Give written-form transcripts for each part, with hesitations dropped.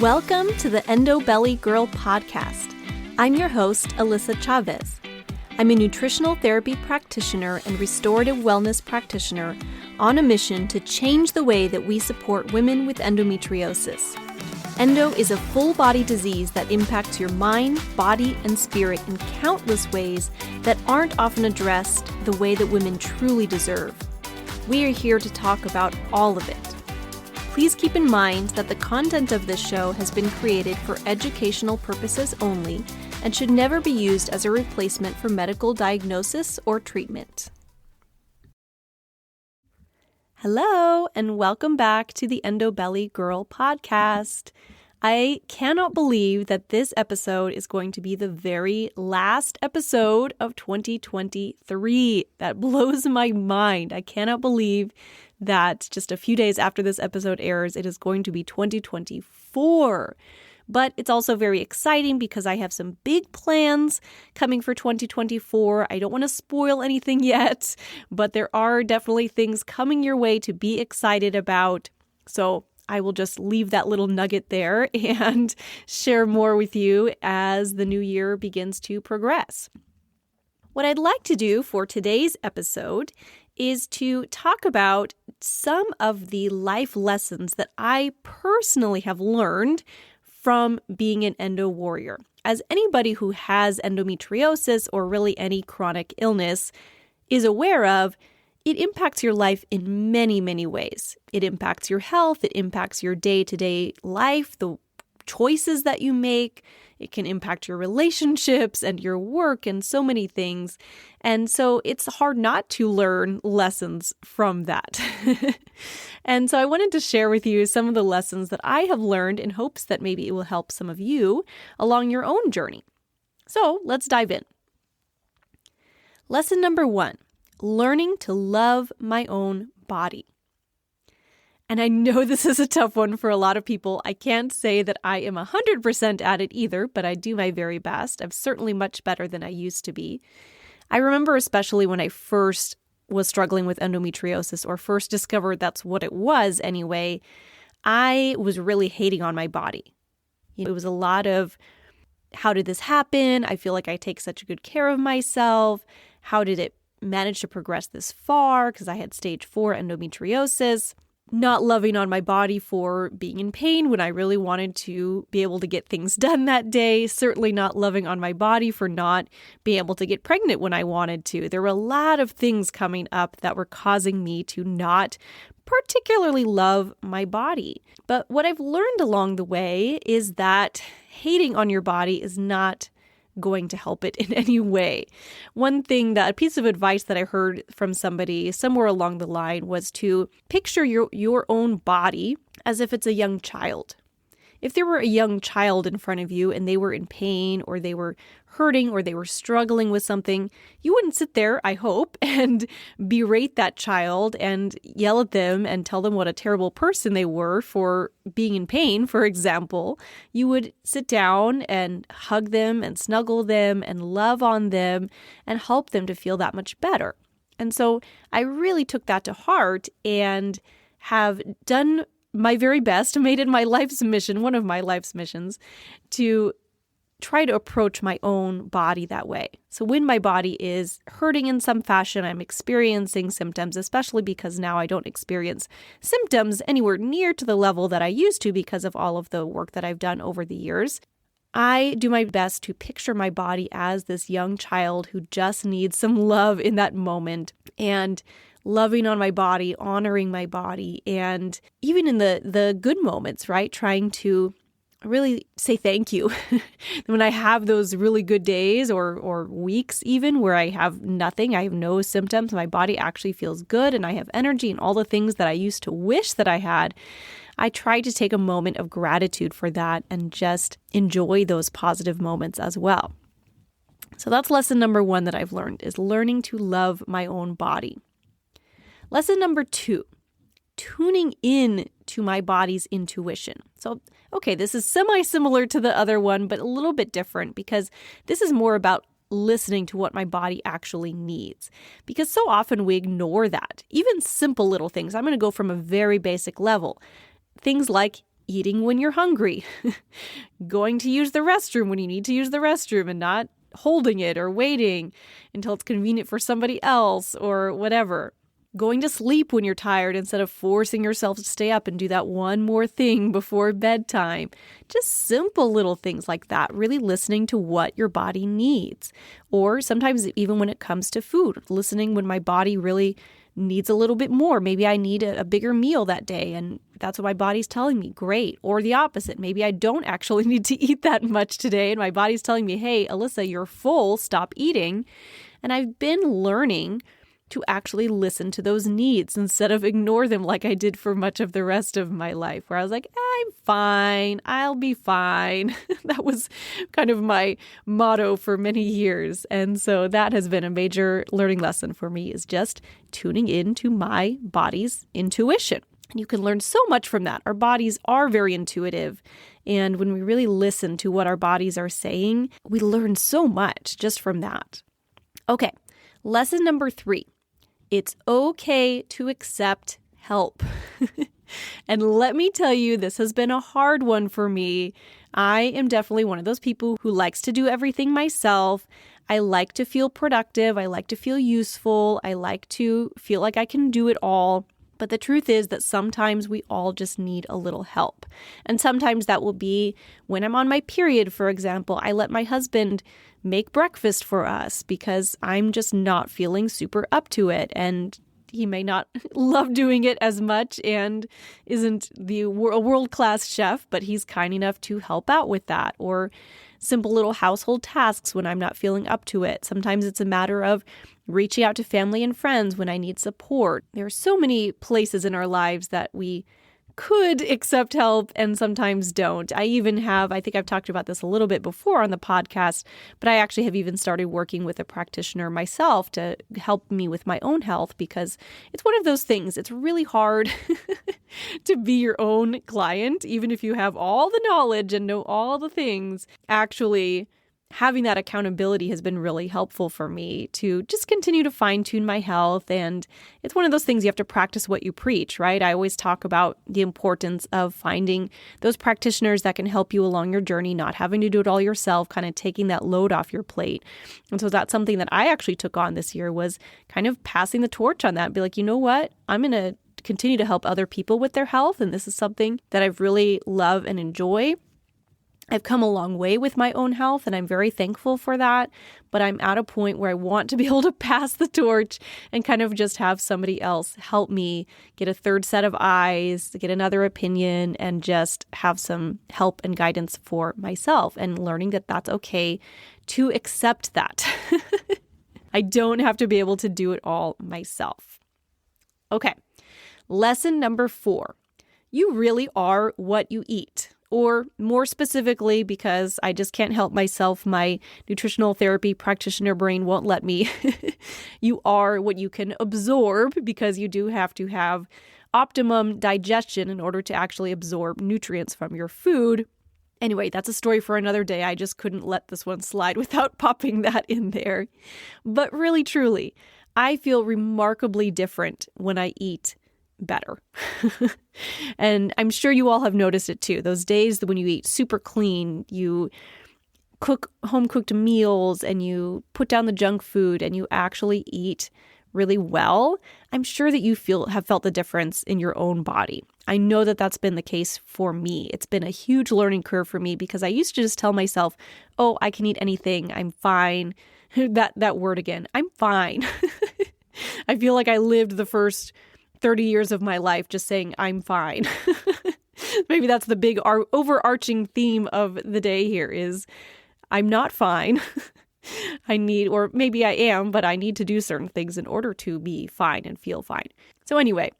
Welcome to the Endo Belly Girl Podcast. I'm your host, Alyssa Chavez. I'm a nutritional therapy practitioner and restorative wellness practitioner on a mission to change the way that we support women with endometriosis. Endo is a full-body disease that impacts your mind, body, and spirit in countless ways that aren't often addressed the way that women truly deserve. We are here to talk about all of it. Please keep in mind that the content of this show has been created for educational purposes only and should never be used as a replacement for medical diagnosis or treatment. Hello, and welcome back to the Endo Belly Girl Podcast. I cannot believe that this episode is going to be the very last episode of 2023. That blows my mind. I cannot believe that just a few days after this episode airs, it is going to be 2024. But it's also very exciting because I have some big plans coming for 2024. I don't want to spoil anything yet, but there are definitely things coming your way to be excited about. So I will just leave that little nugget there and share more with you as the new year begins to progress. What I'd like to do for today's episode is to talk about some of the life lessons that I personally have learned from being an endo warrior. As anybody who has endometriosis or really any chronic illness is aware of, it impacts your life in many, many ways. It impacts your health, it impacts your day-to-day life, the choices that you make. It can impact your relationships and your work and so many things. And so it's hard not to learn lessons from that. And so I wanted to share with you some of the lessons that I have learned in hopes that maybe it will help some of you along your own journey. So let's dive in. Lesson number 1, learning to love my own body. And I know this is a tough one for a lot of people. I can't say that I am 100% at it either, but I do my very best. I'm certainly much better than I used to be. I remember especially when I first was struggling with endometriosis or first discovered that's what it was anyway, I was really hating on my body. It was a lot of, how did this happen? I feel like I take such good care of myself. How did it manage to progress this far? Because I had stage 4 endometriosis. Not loving on my body for being in pain when I really wanted to be able to get things done that day. Certainly not loving on my body for not being able to get pregnant when I wanted to. There were a lot of things coming up that were causing me to not particularly love my body. But what I've learned along the way is that hating on your body is not going to help it in any way. One thing, that a piece of advice that I heard from somebody somewhere along the line was to picture your own body as if it's a young child. If there were a young child in front of you and they were in pain or they were hurting or they were struggling with something, you wouldn't sit there, I hope, and berate that child and yell at them and tell them what a terrible person they were for being in pain, for example. You would sit down and hug them and snuggle them and love on them and help them to feel that much better. And so I really took that to heart and have done my very best, made it my life's mission, one of my life's missions, to try to approach my own body that way. So when my body is hurting in some fashion, I'm experiencing symptoms, especially because now I don't experience symptoms anywhere near to the level that I used to because of all of the work that I've done over the years. I do my best to picture my body as this young child who just needs some love in that moment, and loving on my body, honoring my body, and even in the good moments, right? Trying to really say thank you. When I have those really good days or weeks even where I have nothing, I have no symptoms, my body actually feels good and I have energy and all the things that I used to wish that I had, I try to take a moment of gratitude for that and just enjoy those positive moments as well. So that's lesson number 1 that I've learned, is learning to love my own body. Lesson number 2, tuning in to my body's intuition. So, okay, this is semi-similar to the other one, but a little bit different because this is more about listening to what my body actually needs. Because so often we ignore that. Even simple little things. I'm going to go from a very basic level. Things like eating when you're hungry, going to use the restroom when you need to use the restroom and not holding it or waiting until it's convenient for somebody else or whatever. Going to sleep when you're tired instead of forcing yourself to stay up and do that one more thing before bedtime. Just simple little things like that, really listening to what your body needs. Or sometimes even when it comes to food, listening when my body really needs a little bit more. Maybe I need a bigger meal that day and that's what my body's telling me. Great. Or the opposite. Maybe I don't actually need to eat that much today and my body's telling me, hey, Alyssa, you're full. Stop eating. And I've been learning to actually listen to those needs instead of ignore them like I did for much of the rest of my life, where I was like, I'm fine, I'll be fine. That was kind of my motto for many years. And so that has been a major learning lesson for me, is just tuning into my body's intuition. And you can learn so much from that. Our bodies are very intuitive. And when we really listen to what our bodies are saying, we learn so much just from that. Okay, lesson number 3. It's okay to accept help. And let me tell you, this has been a hard one for me. I am definitely one of those people who likes to do everything myself. I like to feel productive. I like to feel useful. I like to feel like I can do it all. But the truth is that sometimes we all just need a little help. And sometimes that will be when I'm on my period, for example. I let my husband make breakfast for us because I'm just not feeling super up to it. And he may not love doing it as much and isn't a world-class chef, but he's kind enough to help out with that. Or simple little household tasks when I'm not feeling up to it. Sometimes it's a matter of reaching out to family and friends when I need support. There are so many places in our lives that we could accept help and sometimes don't. I think I've talked about this a little bit before on the podcast, but I actually have even started working with a practitioner myself to help me with my own health, because it's one of those things. It's really hard to be your own client, even if you have all the knowledge and know all the things. Actually, having that accountability has been really helpful for me to just continue to fine-tune my health. And it's one of those things you have to practice what you preach, right? I always talk about the importance of finding those practitioners that can help you along your journey, not having to do it all yourself, kind of taking that load off your plate. And so that's something that I actually took on this year, was kind of passing the torch on that. Be like, you know what? I'm going to continue to help other people with their health. And this is something that I've really love and enjoy. I've come a long way with my own health, and I'm very thankful for that. But I'm at a point where I want to be able to pass the torch and kind of just have somebody else help me get a third set of eyes, get another opinion, and just have some help and guidance for myself, and learning that that's okay to accept that. I don't have to be able to do it all myself. Okay, lesson number 4. You really are what you eat. Or more specifically, because I just can't help myself, my nutritional therapy practitioner brain won't let me. You are what you can absorb, because you do have to have optimum digestion in order to actually absorb nutrients from your food. Anyway, that's a story for another day. I just couldn't let this one slide without popping that in there. But really, truly, I feel remarkably different when I eat better. And I'm sure you all have noticed it too. Those days when you eat super clean, you cook home-cooked meals and you put down the junk food and you actually eat really well, I'm sure that you have felt the difference in your own body. I know that that's been the case for me. It's been a huge learning curve for me, because I used to just tell myself, oh, I can eat anything. I'm fine. That word again. I'm fine. I feel like I lived the first 30 years of my life just saying, I'm fine. Maybe that's the big overarching theme of the day here is I'm not fine. Or maybe I am, but I need to do certain things in order to be fine and feel fine. So anyway,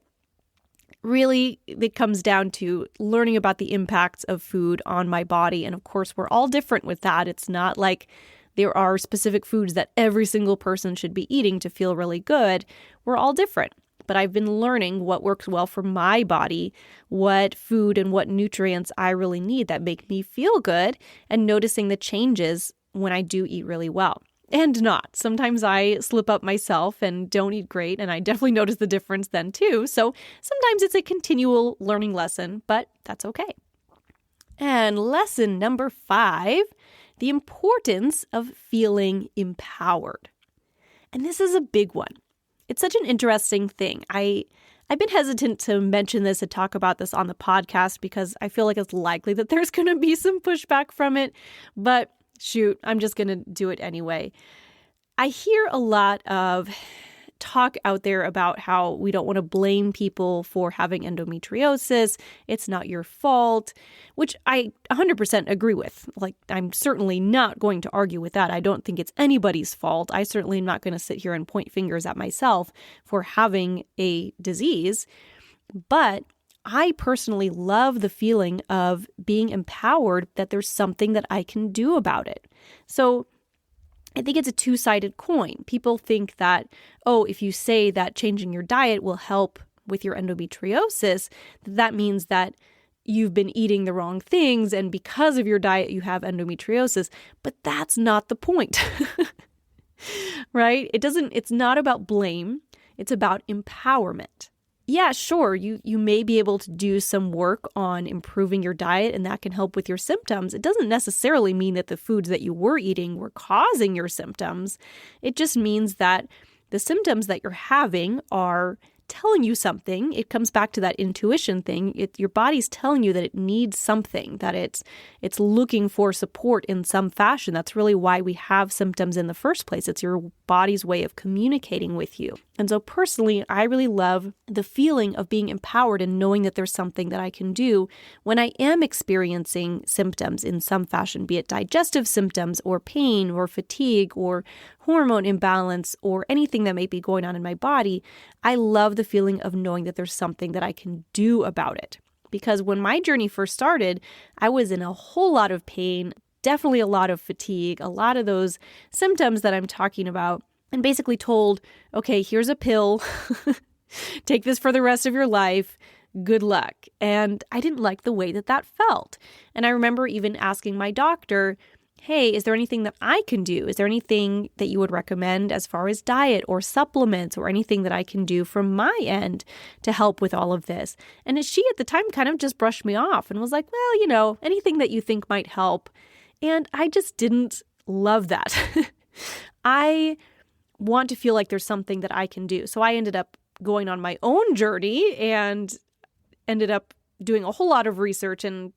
really it comes down to learning about the impacts of food on my body. And of course, we're all different with that. It's not like there are specific foods that every single person should be eating to feel really good. We're all different. But I've been learning what works well for my body, what food and what nutrients I really need that make me feel good, and noticing the changes when I do eat really well. And not. Sometimes I slip up myself and don't eat great, and I definitely notice the difference then too. So sometimes it's a continual learning lesson, but that's okay. And lesson number 5, the importance of feeling empowered. And this is a big one. It's such an interesting thing. I've been hesitant to mention this and talk about this on the podcast because I feel like it's likely that there's going to be some pushback from it. But shoot, I'm just going to do it anyway. I hear a lot of talk out there about how we don't want to blame people for having endometriosis. It's not your fault, which I 100% agree with. Like, I'm certainly not going to argue with that. I don't think it's anybody's fault. I certainly am not going to sit here and point fingers at myself for having a disease. But I personally love the feeling of being empowered that there's something that I can do about it. So I think it's a two-sided coin. People think that, if you say that changing your diet will help with your endometriosis, that means that you've been eating the wrong things and because of your diet you have endometriosis. But that's not the point, right? It's not about blame. It's about empowerment. Yeah, sure, you may be able to do some work on improving your diet and that can help with your symptoms. It doesn't necessarily mean that the foods that you were eating were causing your symptoms. It just means that the symptoms that you're having are telling you something. It comes back to that intuition thing. Your body's telling you that it needs something, that it's looking for support in some fashion. That's really why we have symptoms in the first place. It's your body's way of communicating with you. And so personally, I really love the feeling of being empowered and knowing that there's something that I can do when I am experiencing symptoms in some fashion, be it digestive symptoms or pain or fatigue or hormone imbalance or anything that may be going on in my body. I love the feeling of knowing that there's something that I can do about it. Because when my journey first started, I was in a whole lot of pain, definitely a lot of fatigue, a lot of those symptoms that I'm talking about, and basically told, okay, here's a pill, take this for the rest of your life, good luck. And I didn't like the way that felt. And I remember even asking my doctor, hey, is there anything that I can do? Is there anything that you would recommend as far as diet or supplements or anything that I can do from my end to help with all of this? And she at the time kind of just brushed me off and was like, well, anything that you think might help. And I just didn't love that. I want to feel like there's something that I can do. So I ended up going on my own journey and ended up doing a whole lot of research, and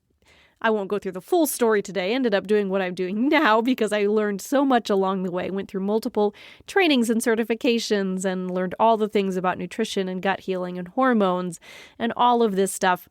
I won't go through the full story today. I ended up doing what I'm doing now because I learned so much along the way. Went through multiple trainings and certifications and learned all the things about nutrition and gut healing and hormones and all of this stuff.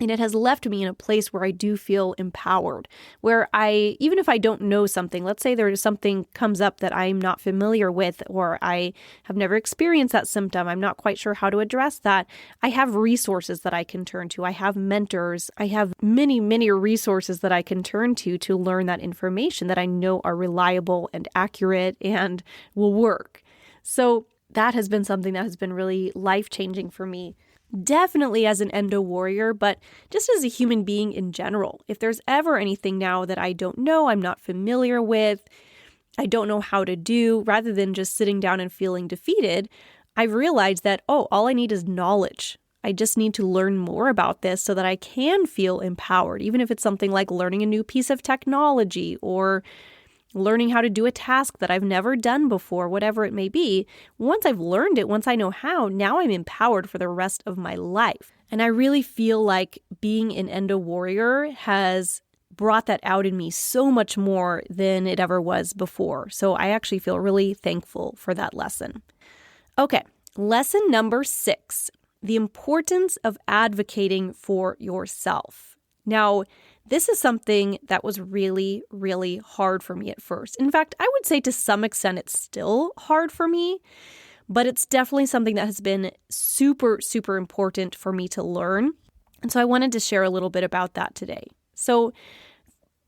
And it has left me in a place where I do feel empowered, where even if I don't know something, let's say there's something comes up that I'm not familiar with, or I have never experienced that symptom, I'm not quite sure how to address that, I have resources that I can turn to. I have mentors. I have many, many resources that I can turn to learn that information that I know are reliable and accurate and will work. So that has been something that has been really life-changing for me. Definitely as an endo warrior, but just as a human being in general. If there's ever anything now that I don't know, I'm not familiar with, I don't know how to do, rather than just sitting down and feeling defeated, I've realized that, all I need is knowledge. I just need to learn more about this so that I can feel empowered, even if it's something like learning a new piece of technology or learning how to do a task that I've never done before, whatever it may be. Once I've learned it, once I know how, now I'm empowered for the rest of my life. And I really feel like being an endo warrior has brought that out in me so much more than it ever was before. So I actually feel really thankful for that lesson. Okay, lesson number 6, the importance of advocating for yourself. Now, this is something that was really, really hard for me at first. In fact, I would say to some extent it's still hard for me, but it's definitely something that has been super, super important for me to learn. And so I wanted to share a little bit about that today. So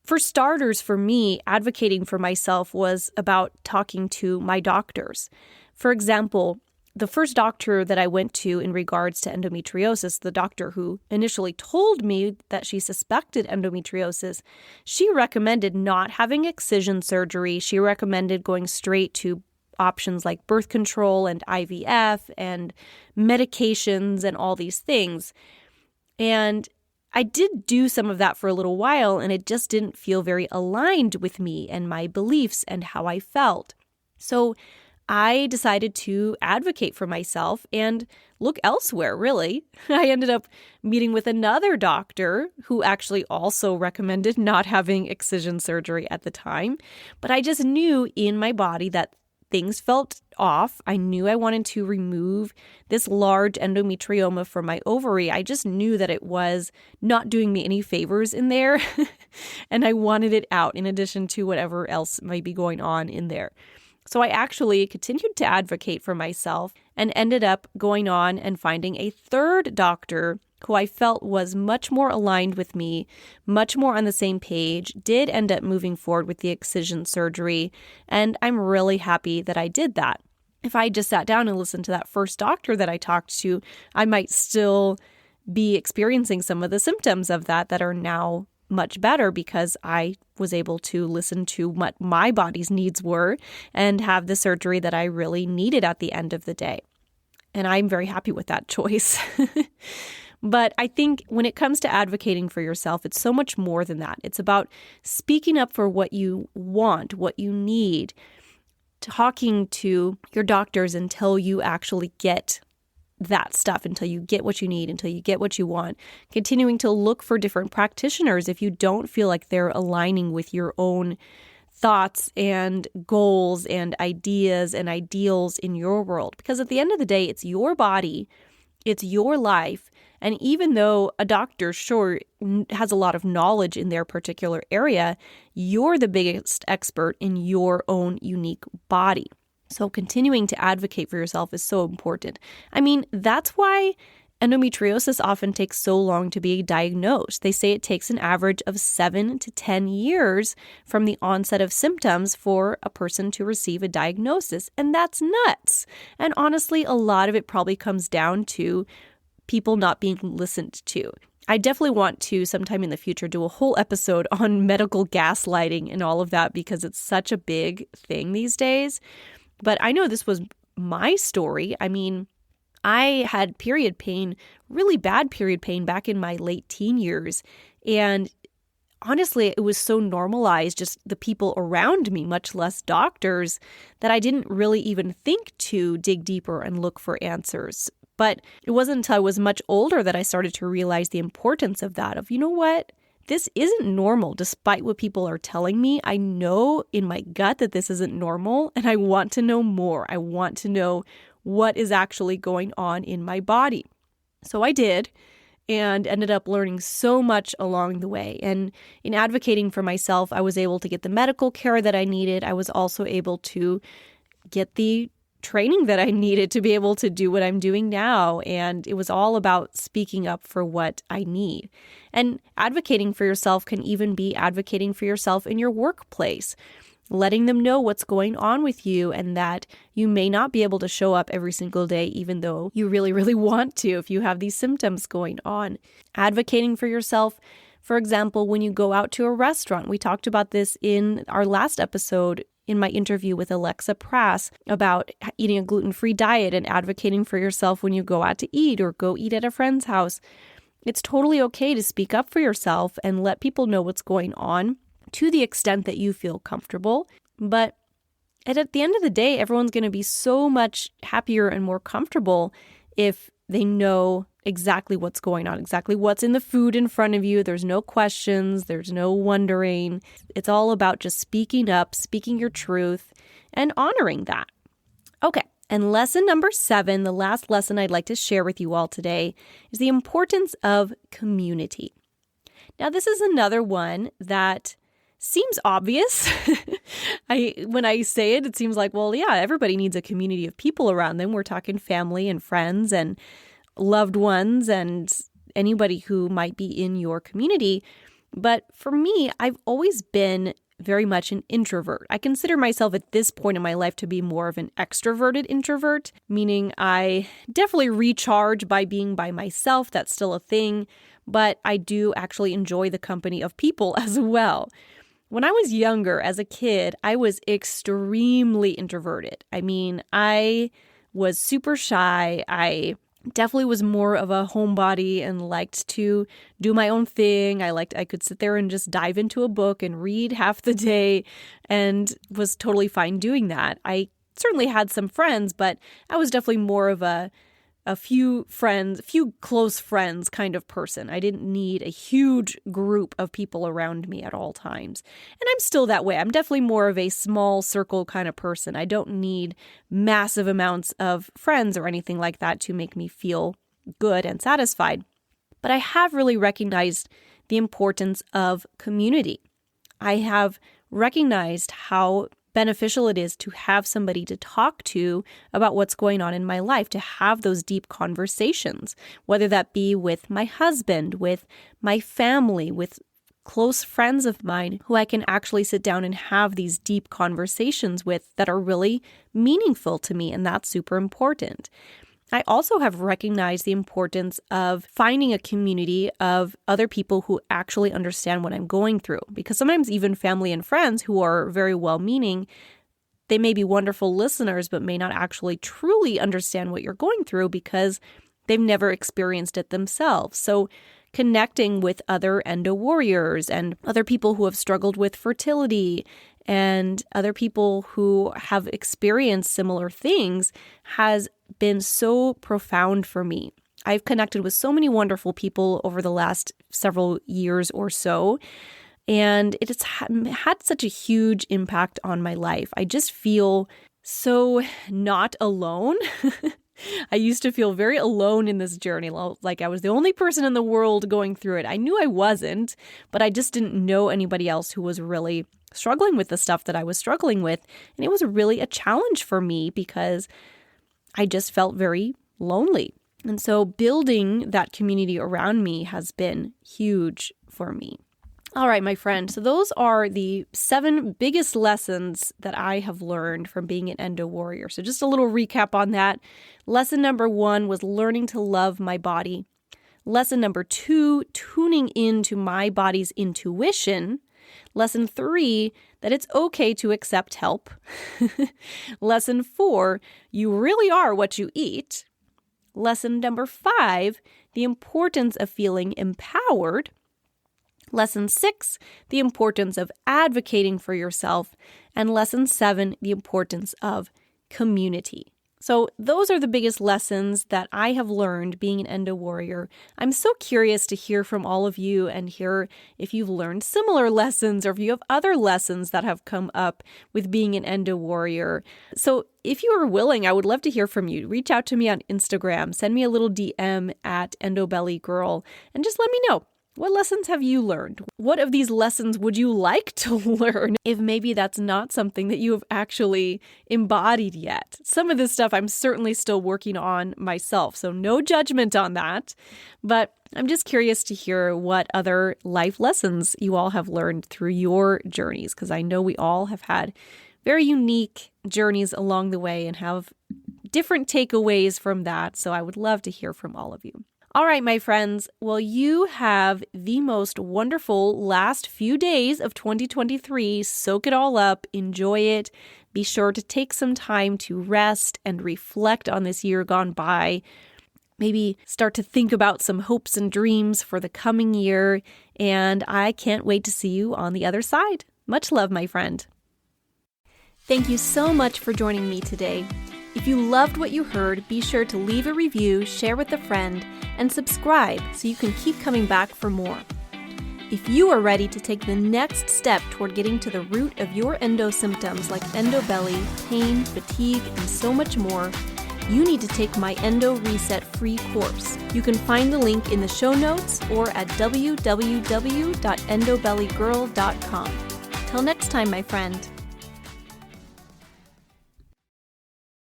for starters, for me, advocating for myself was about talking to my doctors. For example, the first doctor that I went to in regards to endometriosis, the doctor who initially told me that she suspected endometriosis, she recommended not having excision surgery. She recommended going straight to options like birth control and IVF and medications and all these things. And I did do some of that for a little while, and it just didn't feel very aligned with me and my beliefs and how I felt. So I decided to advocate for myself and look elsewhere, really. I ended up meeting with another doctor who actually also recommended not having excision surgery at the time. But I just knew in my body that things felt off. I knew I wanted to remove this large endometrioma from my ovary. I just knew that it was not doing me any favors in there, and I wanted it out in addition to whatever else might be going on in there. So I actually continued to advocate for myself and ended up going on and finding a third doctor who I felt was much more aligned with me, much more on the same page, did end up moving forward with the excision surgery, and I'm really happy that I did that. If I just sat down and listened to that first doctor that I talked to, I might still be experiencing some of the symptoms of that are now much better because I was able to listen to what my body's needs were and have the surgery that I really needed at the end of the day. And I'm very happy with that choice. But I think when it comes to advocating for yourself, it's so much more than that. It's about speaking up for what you want, what you need, talking to your doctors until you actually get that stuff, until you get what you need, until you get what you want, continuing to look for different practitioners if you don't feel like they're aligning with your own thoughts and goals and ideas and ideals in your world. Because at the end of the day, it's your body, it's your life. And even though a doctor, sure, has a lot of knowledge in their particular area, you're the biggest expert in your own unique body. So continuing to advocate for yourself is so important. I mean, that's why endometriosis often takes so long to be diagnosed. They say it takes an average of 7 to 10 years from the onset of symptoms for a person to receive a diagnosis. And that's nuts. And honestly, a lot of it probably comes down to people not being listened to. I definitely want to sometime in the future do a whole episode on medical gaslighting and all of that because it's such a big thing these days. But I know this was my story. I mean, I had period pain, really bad period pain back in my late teen years. And honestly, it was so normalized, just the people around me, much less doctors, that I didn't really even think to dig deeper and look for answers. But it wasn't until I was much older that I started to realize the importance of that, of, you know what? This isn't normal, despite what people are telling me. I know in my gut that this isn't normal, and I want to know more. I want to know what is actually going on in my body. So I did, and ended up learning so much along the way. And in advocating for myself, I was able to get the medical care that I needed. I was also able to get the training that I needed to be able to do what I'm doing now. And it was all about speaking up for what I need. And advocating for yourself can even be advocating for yourself in your workplace, letting them know what's going on with you and that you may not be able to show up every single day, even though you really, really want to if you have these symptoms going on. Advocating for yourself, for example, when you go out to a restaurant. We talked about this in our last episode in my interview with Alexa Prass about eating a gluten-free diet and advocating for yourself when you go out to eat or go eat at a friend's house. It's totally okay to speak up for yourself and let people know what's going on to the extent that you feel comfortable. But at the end of the day, everyone's going to be so much happier and more comfortable if they know exactly what's going on, exactly what's in the food in front of you. There's no questions. There's no wondering. It's all about just speaking up, speaking your truth, and honoring that. Okay. And lesson number 7, the last lesson I'd like to share with you all today, is the importance of community. Now, this is another one that seems obvious. When I say it, it seems like, well, yeah, everybody needs a community of people around them. We're talking family and friends and loved ones and anybody who might be in your community. But for me, I've always been very much an introvert. I consider myself at this point in my life to be more of an extroverted introvert, meaning I definitely recharge by being by myself. That's still a thing, but I do actually enjoy the company of people as well. When I was younger, as a kid, I was extremely introverted. I mean, I was super shy. I definitely was more of a homebody and liked to do my own thing. I could sit there and just dive into a book and read half the day and was totally fine doing that. I certainly had some friends, but I was definitely more of a few close friends kind of person. I didn't need a huge group of people around me at all times. And I'm still that way. I'm definitely more of a small circle kind of person. I don't need massive amounts of friends or anything like that to make me feel good and satisfied. But I have really recognized the importance of community. I have recognized how beneficial it is to have somebody to talk to about what's going on in my life, to have those deep conversations, whether that be with my husband, with my family, with close friends of mine who I can actually sit down and have these deep conversations with that are really meaningful to me, and that's super important. I also have recognized the importance of finding a community of other people who actually understand what I'm going through. Because sometimes even family and friends who are very well-meaning, they may be wonderful listeners, but may not actually truly understand what you're going through because they've never experienced it themselves. So connecting with other endo warriors and other people who have struggled with fertility and other people who have experienced similar things has been so profound for me. I've connected with so many wonderful people over the last several years or so, and it has had such a huge impact on my life. I just feel so not alone. I used to feel very alone in this journey, like I was the only person in the world going through it. I knew I wasn't, but I just didn't know anybody else who was really struggling with the stuff that I was struggling with. And it was really a challenge for me because I just felt very lonely. And so building that community around me has been huge for me. All right, my friend. So those are the 7 biggest lessons that I have learned from being an endo warrior. So just a little recap on that. Lesson number 1 was learning to love my body. Lesson number 2, tuning into my body's intuition. Lesson 3, that it's okay to accept help. Lesson 4, you really are what you eat. Lesson number 5, the importance of feeling empowered. Lesson 6, the importance of advocating for yourself. And lesson 7, the importance of community. So those are the biggest lessons that I have learned being an endo warrior. I'm so curious to hear from all of you and hear if you've learned similar lessons or if you have other lessons that have come up with being an endo warrior. So if you are willing, I would love to hear from you. Reach out to me on Instagram, send me a little DM at Endo Belly Girl, and just let me know. What lessons have you learned? What of these lessons would you like to learn if maybe that's not something that you have actually embodied yet? Some of this stuff I'm certainly still working on myself, so no judgment on that. But I'm just curious to hear what other life lessons you all have learned through your journeys, because I know we all have had very unique journeys along the way and have different takeaways from that. So I would love to hear from all of you. All right, my friends. Well, you have the most wonderful last few days of 2023. Soak it all up. Enjoy it. Be sure to take some time to rest and reflect on this year gone by. Maybe start to think about some hopes and dreams for the coming year. And I can't wait to see you on the other side. Much love, my friend. Thank you so much for joining me today. If you loved what you heard, be sure to leave a review, share with a friend, and subscribe so you can keep coming back for more. If you are ready to take the next step toward getting to the root of your endo symptoms like endo belly, pain, fatigue, and so much more, you need to take my Endo Reset free course. You can find the link in the show notes or at www.endobellygirl.com. Till next time, my friend.